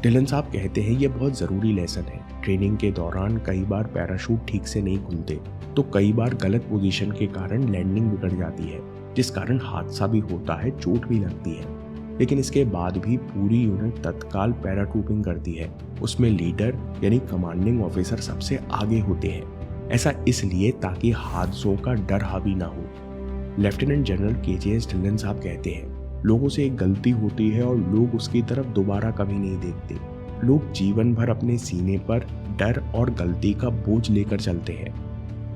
ढिल्लन साहब कहते हैं ये बहुत ज़रूरी लेसन है। ट्रेनिंग के दौरान कई बार पैराशूट ठीक से नहीं खुलते, तो कई बार गलत पोजीशन के कारण लैंडिंग बिगड़ जाती है, जिस कारण हादसा भी होता है, चोट भी लगती है। लेकिन इसके बाद भी पूरी यूनिट तत्काल पैराट्रूपिंग करती है। उसमें लीडर यानी कमांडिंग ऑफिसर सबसे आगे होते हैं। ऐसा इसलिए ताकि हादसों का डर हावी ना हो। लेफ्टिनेंट जनरल KJS ढिल्लन साहब कहते हैं, लोगों से एक गलती होती है और लोग उसकी तरफ दोबारा कभी नहीं देखते। लोग जीवन भर अपने सीने पर डर और गलती का बोझ लेकर चलते हैं,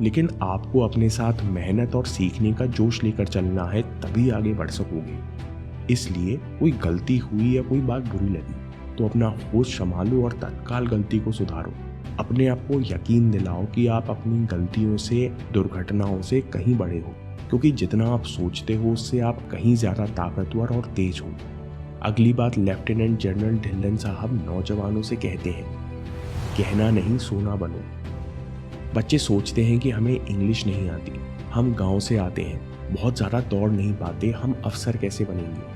लेकिन आपको अपने साथ मेहनत और सीखने का जोश लेकर चलना है, तभी आगे बढ़ सकोगे। इसलिए कोई गलती हुई या कोई बात बुरी लगी तो अपना होश संभालो और तत्काल गलती को सुधारो। अपने आप को यकीन दिलाओ कि आप अपनी गलतियों से, दुर्घटनाओं से कहीं बड़े हो, क्योंकि जितना आप सोचते हो उससे आप कहीं ज़्यादा ताकतवर और तेज हो। अगली बात लेफ्टिनेंट जनरल ढिल्लन साहब नौजवानों से कहते हैं, कहना नहीं सोना बनो। बच्चे सोचते हैं कि हमें इंग्लिश नहीं आती, हम गांव से आते हैं, बहुत ज़्यादा दौड़ नहीं पाते, हम अफसर कैसे बनेंगे।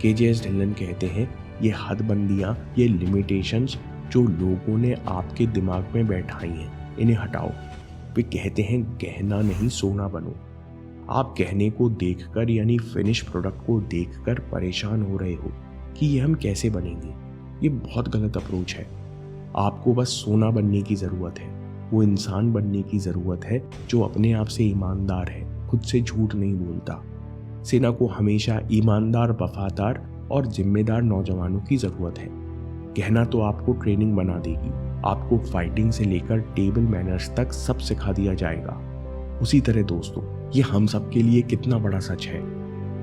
KJS ढिल्लन कहते हैं, ये हदबंदियाँ, ये लिमिटेशंस जो लोगों ने आपके दिमाग में बैठाई हैं, इन्हें हटाओ। वे कहते हैं, कहना नहीं सोना बनो। आप कहने को देखकर यानी फिनिश प्रोडक्ट को देखकर परेशान हो रहे हो कि ये हम कैसे बनेंगे। ये बहुत गलत अप्रोच है। आपको बस सोना बनने की ज़रूरत है। वो इंसान बनने की ज़रूरत है जो अपने आप से ईमानदार है, खुद से झूठ नहीं बोलता। सेना को हमेशा ईमानदार, वफादार और जिम्मेदार नौजवानों की ज़रूरत है। कहना तो आपको ट्रेनिंग बना देगी। आपको फाइटिंग से लेकर टेबल मैनर्स तक सब सिखा दिया जाएगा। उसी तरह दोस्तों, ये हम सब के लिए कितना बड़ा सच है।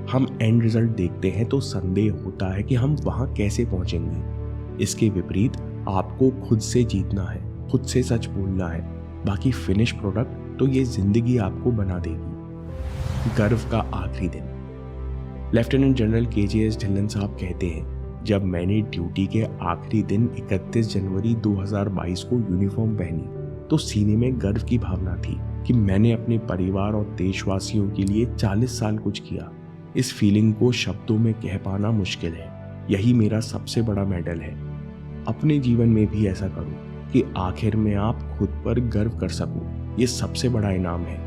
हम एंड रिजल्ट देखते हैं तो संदेह होता है कि हम वहां कैसे पहुंचेंगे। इसके विपरीत आपको खुद से जीतना है, खुद से सच बोलना है। बाकी फिनिश प्रोडक्ट तो ये जिंदगी आपको बना देगी। गर्व का आखिरी दिन। लेफ्टिनेंट जनरल KJS ढिल्लन साहब कहते हैं, जब मैंने ड्यूटी के आखिरी दिन 31 जनवरी 2022 को यूनिफॉर्म पहनी तो सीने में गर्व की भावना थी कि मैंने अपने परिवार और देशवासियों के लिए 40 साल कुछ किया। इस फीलिंग को शब्दों में कह पाना मुश्किल है। यही मेरा सबसे बड़ा मेडल है। अपने जीवन में भी ऐसा करो कि आखिर में आप खुद पर गर्व कर सको। ये सबसे बड़ा इनाम है।